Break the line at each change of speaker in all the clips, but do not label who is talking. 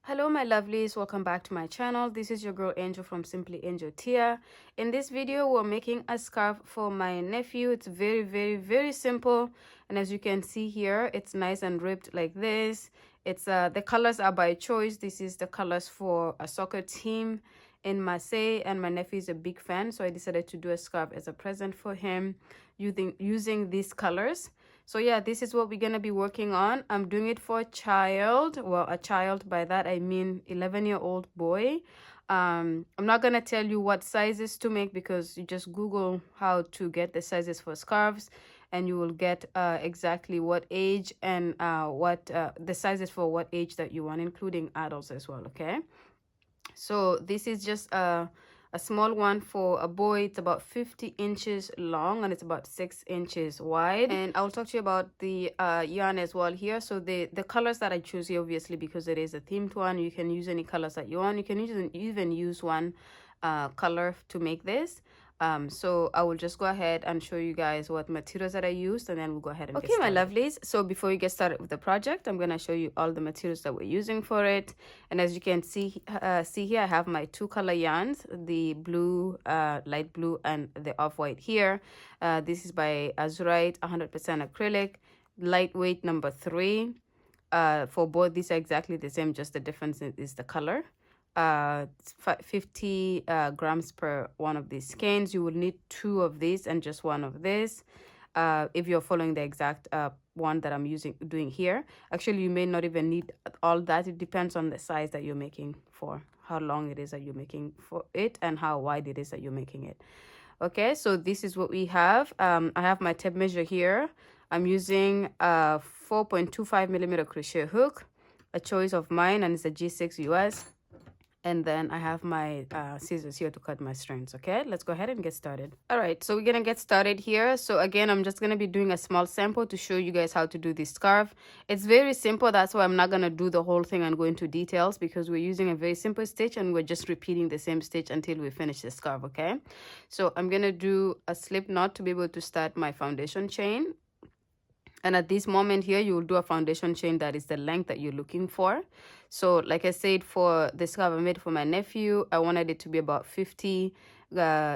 Hello my lovelies, welcome back to my channel. This is your girl Angel from Simply Angel Tia. In this video we're making a scarf for my nephew. It's very simple, and as you can see here, it's nice and ribbed like this. It's the colors are by choice. This is the colors for a soccer team in Marseille, and my nephew is a big fan, so I decided to do a scarf as a present for him using these colors. So yeah, this is what we're gonna be working on. I'm doing it for a child. Well, a child, by that I mean 11-year-old boy. I'm not gonna tell you what sizes to make because you just Google how to get the sizes for scarves, and you will get exactly what age and what the sizes for what age that you want, including adults as well. Okay, so this is just a small one for a boy. It's about 50 inches long and it's about 6 inches wide, and I'll talk to you about the yarn as well here. So the colors that I choose here, obviously because it is a themed one, you can use any colors that you want. You can even use one color to make this. So I will just go ahead and show you guys what materials that I used, and then we'll go ahead and get started. My lovelies, so before we get started with the project, I'm going to show you all the materials that we're using for it. And as you can see here, I have my two color yarns, the blue, light blue, and the off-white here. This is by Azurite, 100% acrylic, lightweight number 3. For both, these are exactly the same, just the difference is the color. 50 grams per one of these skeins. You will need 2 of these and just 1 of this if you're following the exact one that I'm doing here. Actually, you may not even need all that. It depends on the size that you're making for, how long it is that you're making for it, and how wide it is that you're making it. Okay, so this is what we have. I have my tape measure here. I'm using a 4.25 millimeter crochet hook, a choice of mine, and it's a G6 US. And then I have my scissors here to cut my strands. Okay, let's go ahead and get started. All right, so we're gonna get started here. So again, I'm just gonna be doing a small sample to show you guys how to do this scarf. It's very simple. That's why I'm not gonna do the whole thing and go into details, because we're using a very simple stitch and we're just repeating the same stitch until we finish the scarf. Okay, so I'm gonna do a slip knot to be able to start my foundation chain. And at this moment here, you will do a foundation chain that is the length that you're looking for. So like I said, for the scarf I made for my nephew, I wanted it to be about 50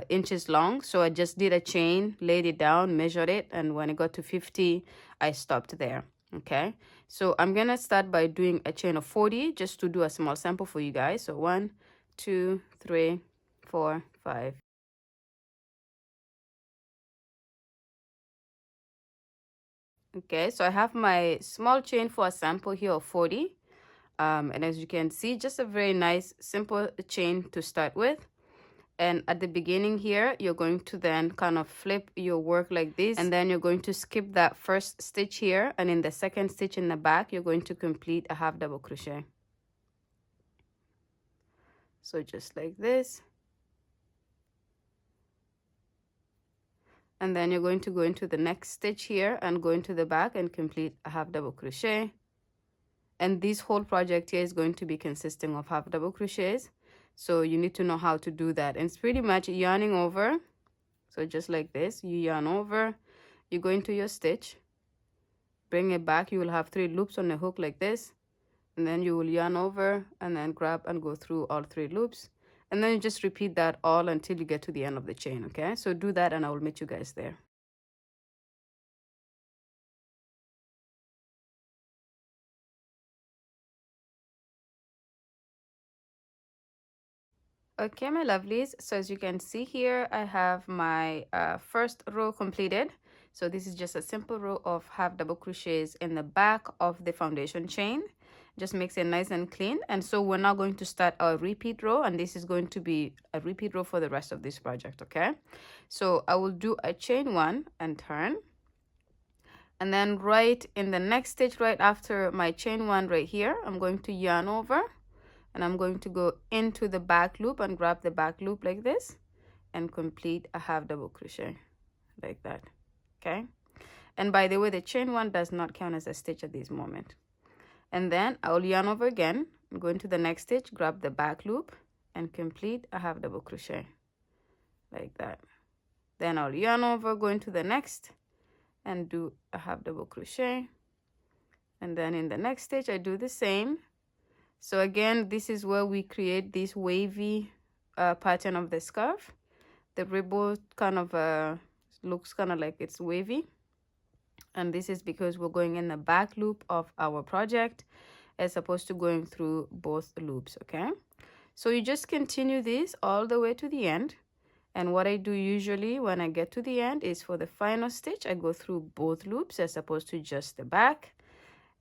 inches long. So I just did a chain, laid it down, measured it, and when it got to 50, I stopped there. Okay, so I'm gonna start by doing a chain of 40 just to do a small sample for you guys. So 1, 2, 3, 4, 5. Okay, so I have my small chain for a sample here of 40. And as you can see, just a very nice simple chain to start with. And at the beginning here, you're going to then kind of flip your work like this, and then you're going to skip that first stitch here, and in the second stitch in the back, you're going to complete a half double crochet. So just like this. And then you're going to go into the next stitch here and go into the back and complete a half double crochet. And this whole project here is going to be consisting of half double crochets. So you need to know how to do that. And it's pretty much yarning over. So just like this, you yarn over, you go into your stitch, bring it back. You will have 3 loops on the hook like this. And then you will yarn over and then grab and go through all 3 loops. And then you just repeat that all until you get to the end of the chain, okay? So do that and I will meet you guys there. Okay, my lovelies, so as you can see here, I have my first row completed. So this is just a simple row of half double crochets in the back of the foundation chain. Just makes it nice and clean. And so we're now going to start our repeat row, and this is going to be a repeat row for the rest of this project. Okay, so I will do a chain 1 and turn, and then right in the next stitch right after my chain 1 right here, I'm going to yarn over, and I'm going to go into the back loop and grab the back loop like this and complete a half double crochet like that. Okay, and by the way, the chain 1 does not count as a stitch at this moment. And then I'll yarn over again, go into the next stitch, grab the back loop and complete a half double crochet like that. Then I'll yarn over, go into the next and do a half double crochet, and then in the next stitch I do the same. So again, this is where we create this wavy pattern of the scarf. The ribbon kind of looks kind of like it's wavy, and this is because we're going in the back loop of our project as opposed to going through both loops. Okay, so you just continue this all the way to the end. And what I do usually when I get to the end is for the final stitch, I go through both loops as opposed to just the back.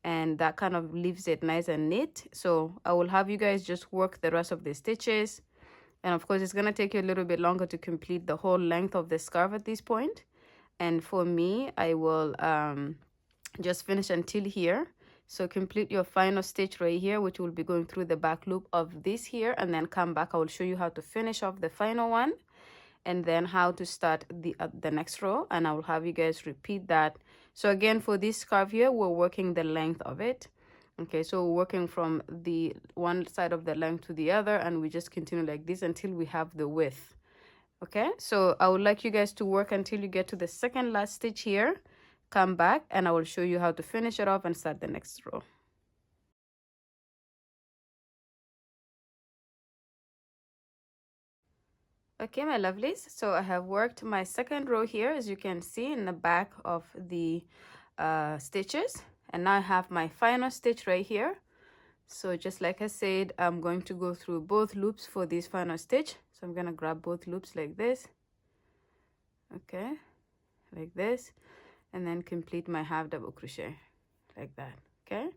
And that kind of leaves it nice and neat. So I will have you guys just work the rest of the stitches. And of course, it's going to take you a little bit longer to complete the whole length of the scarf at this point. And for me, I will just finish until here. So complete your final stitch right here, which will be going through the back loop of this here, and then come back. I will show you how to finish off the final one, and then how to start the next row, and I will have you guys repeat that. So again, for this scarf here, we're working the length of it. Okay, so we're working from the one side of the length to the other, and we just continue like this until we have the width. Okay, so I would like you guys to work until you get to the second last stitch here. Come back and I will show you how to finish it off and start the next row. Okay, my lovelies, so I have worked my second row here, as you can see in the back of the stitches, and now I have my final stitch right here. So just like I said, I'm going to go through both loops for this final stitch. So I'm gonna grab both loops like this, okay, like this, and then complete my half double crochet like that. Okay,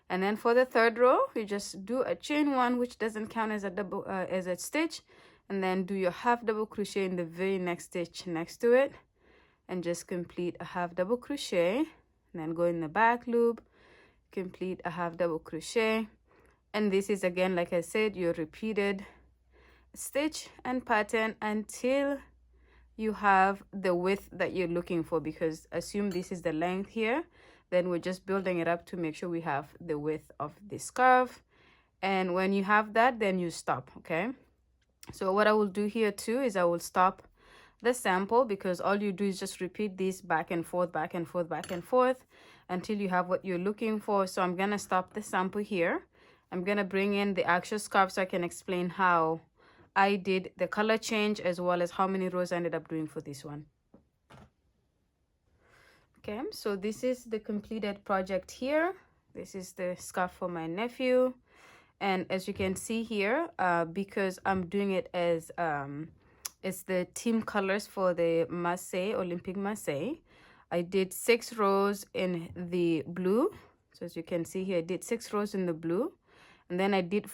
and then for the third row, you just do a chain one, which doesn't count as a double as a stitch, and then do your half double crochet in the very next stitch next to it, and just complete a half double crochet, and then go in the back loop, complete a half double crochet. And this is again, like I said, your repeated stitch and pattern until you have the width that you're looking for, because assume this is the length here, then we're just building it up to make sure we have the width of the scarf. And when you have that, then you stop. Okay, so what I will do here too is I will stop the sample, because all you do is just repeat this back and forth, back and forth, back and forth until you have what you're looking for. So I'm gonna stop the sample here. I'm gonna bring in the actual scarf so I can explain how I did the color change as well as how many rows I ended up doing for this one. Okay, so this is the completed project here. This is the scarf for my nephew, and as you can see here, because I'm doing it as it's the team colors for the Marseille Olympic Marseille, I did 6 rows in the blue. So as you can see here, I did 6 rows in the blue, and then I did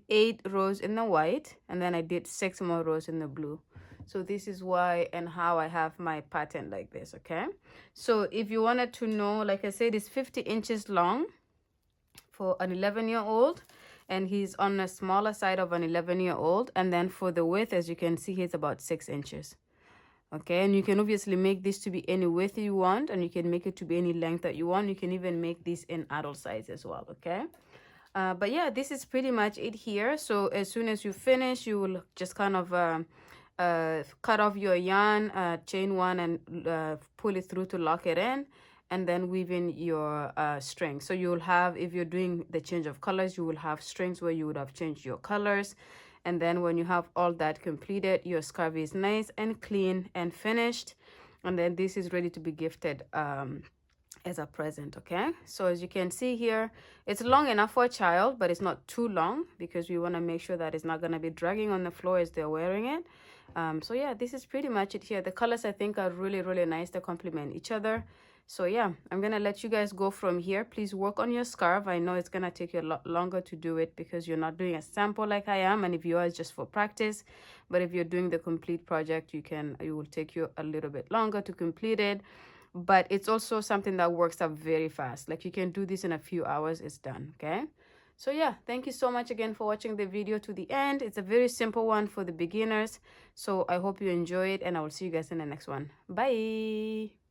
8 rows in the white, and then I did 6 more rows in the blue. So this is why and how I have my pattern like this. Okay, so if you wanted to know, like I said, it's 50 inches long for an 11-year-old, and he's on the smaller side of an 11-year-old. And then for the width, as you can see, he's about 6 inches. Okay, and you can obviously make this to be any width you want, and you can make it to be any length that you want. You can even make this in adult size as well. Okay, but yeah, this is pretty much it here. So as soon as you finish, you will just kind of cut off your yarn, chain one, and pull it through to lock it in, and then weave in your string. So you'll have, if you're doing the change of colors, you will have strings where you would have changed your colors. And then when you have all that completed, your scarf is nice and clean and finished, and then this is ready to be gifted as a present. Okay, so as you can see here, it's long enough for a child, but it's not too long, because we want to make sure that it's not going to be dragging on the floor as they're wearing it. So yeah, this is pretty much it here. The colors I think are really, really nice. They complement each other. So yeah, I'm gonna let you guys go from here. Please work on your scarf. I know it's gonna take you a lot longer to do it because you're not doing a sample like I am, and if you are, it's just for practice. But if you're doing the complete project, it will take you a little bit longer to complete it. But it's also something that works up very fast. Like you can do this in a few hours, it's done. Okay, so yeah, thank you so much again for watching the video to the end. It's a very simple one for the beginners, so I hope you enjoy it, and I will see you guys in the next one. Bye.